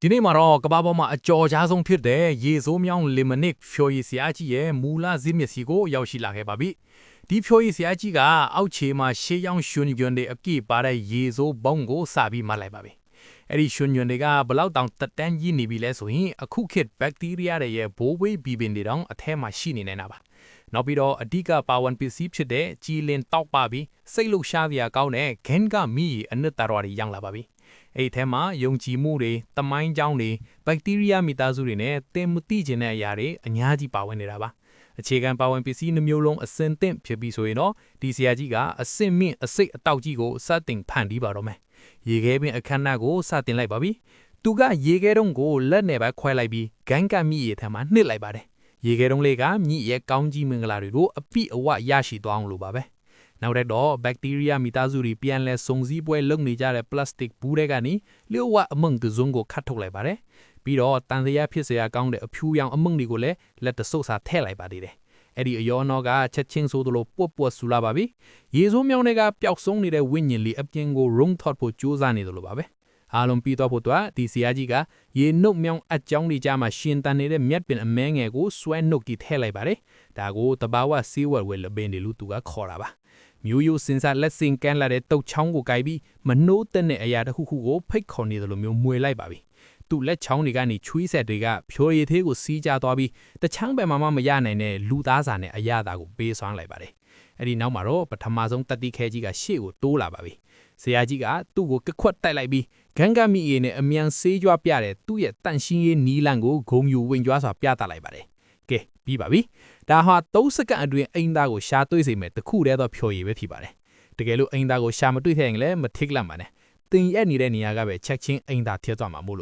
ဒီနေ့မှာတော့ကမ္ဘာပေါ်မှာအကြော်ကြားဆုံးဖြစ်တဲ့ရေစိုးမြောင်းလီမနစ်ဖြိုရည်ဆရာကြီးရဲ့မူလဇစ်မျက်စိကိုရောက်ရှိလာခဲ့ပါပြီ။ဒီဖြိုရည်ဆရာကြီးကအောက်ခြေမှာရှေးရောင်းရွှွန်ညွန်တွေအပြည့်ပါတဲ့ရေစိုးပုံးကိုစပြီးမှတ်လိုက်ပါပြီ။အဲ့ဒီရွှွန်ညွန်တွေကဘလောက်တောင်တက်တန်းကြီးနေပြီလဲဆိုရင်အခုခေတ်ဘက်တီးရီးယားတွေရဲ့ဘိုးဘွေးဘီဘင်တွေတောင်အထဲမှာရှိနေနေတာပါ။နောက်ပြီးတော့အဓိကပါဝင်ပစ္စည်းဖြစ်တဲ့ကြည်လင်တောက်ပါပြီးစိတ်လှုပ်ရှားစရာကောင်းတဲ့ဂင်ကမီအနစ်တာတော်တွေရောက်လာပါပြီ။အဲ့ဒီထဲမှာယုံကြည်မှုတွေတမိုင်းကြောင်းတွေဘက်တီးရီးယားမိသားစုတွေနဲ့သင်မသိကျင်တဲ့အရာတွေအများကြီးပါဝင်နေတာပါအခြေခံပါဝင်ပစ္စည်းနှမျိုးလုံးအစင်သင့်ဖြစ်ပြီးဆိုရင်တော့ဒီဆရာကြီးကအစင်မြင့်အစိတ်အတောက်ကြီးကိုစတင်ဖန်တီးပါတော့မယ်ရေခဲပင်အခမ်းအနားကိုစတင်လိုက်ပါပြီသူကရေခဲတုံးကိုလက်နဲ့ပဲခွဲလိုက်ပြီးဂန်ကမြည်ရဲ့ထဲမှာနှစ်လိုက်ပါတယ်ရေခဲတုံးလေးကမြည်ရဲ့ကောင်းကြီးမင်္ဂလာတွေကိုအပိအဝရရှိသွားအောင်လို့ပါပဲနောက်တော့ဘက်တီးရီးယားမိသားစုတွေပြန်လဲစုံစည်းပွဲလုပ်နေကြတဲ့ပလတ်စတစ်ဘူးတွေကနေလျှို့ဝှက်အမုံတစုံကိုခတ်ထုတ်လိုက်ပါတယ်ပြီးတော့တန်စရာဖြစ်စရာကောင်းတဲ့အဖြူရောင်အမုံတွေကိုလည်းလက်တဆုပ်စာထည့်လိုက်ပါသေးတယ်အဲ့ဒီအယောနောကချက်ချင်းဆိုသလိုပွတ်ဆူလာပါပြီရေစိုးမြောင်းတွေကပျောက်ဆုံးနေတဲ့ဝိညာဉ်လေးအပြင်ကိုရုံးထော့ဖို့ကြိုးစားနေတယ်လို့ပါပဲအားလုံးပြီးတော့ဖို့တော့ဒီဆရာကြီးကရေနှုတ်မြောင်းအကြောင်းတွေကြားမှာရှင်တန်နေတဲ့မြက်ပင်အမဲငယ်ကိုဆွဲနှုတ်တီထည့်လိုက်ပါတယ်ဒါကိုတဘာဝဆေးဝက်ဝဲလပင်တွေလို့သူကခေါ်တာပါမျိုးရိုးစင်စားလက်စင်ကန်းလာတဲ့တုတ်ချောင်းကိုကိုက်ပြီးမနှိုးတဲ့အရာတစ်ခုခုကိုဖိတ်ခေါ်နေတယ်လို့မျိုးမွေလိုက်ပါပြီသူ့လက်ချောင်းတွေကနေချွေးဆက်တွေကဖြိုရည်သေးကိုစီးကြသွားပြီးတချမ်းပဲမှမရနိုင်တဲ့လူသားစာနဲ့အရာသားကိုပေးဆွမ်းလိုက်ပါတယ်အဲ့ဒီနောက်မှာတော့ပထမဆုံးတက်တိခဲကြီးကရှေ့ကိုတိုးလာပါပြီဆရာကြီးကသူ့ကိုကခွက်တိုက်လိုက်ပြီးဂန်ကမီအေနဲ့အမြန်ဆေးကြွားပြတဲ့သူ့ရဲ့တန့်ရှင်းရေးနီးလန့်ကိုဂုံယူဝင်ကြွားစွာပြသလိုက်ပါတယ်ကဲပြီးပါပြီဒါဟာ3စက္ကန့်အတွင်းအိမ်သားကိုရှာတွေ့စေမယ်တခုတည်းသောဖြိုရည်ပဲဖြစ်ပါတယ်တကယ်လို့အိမ်သားကိုရှာမတွေ့ခဲ့ရင်လည်းမထိတ်လန့်ပါနဲ့တင်ရက်နေတဲ့နေရာကပဲချက်ချင်းအိမ်သားထည့်သွားမှာမို့လို့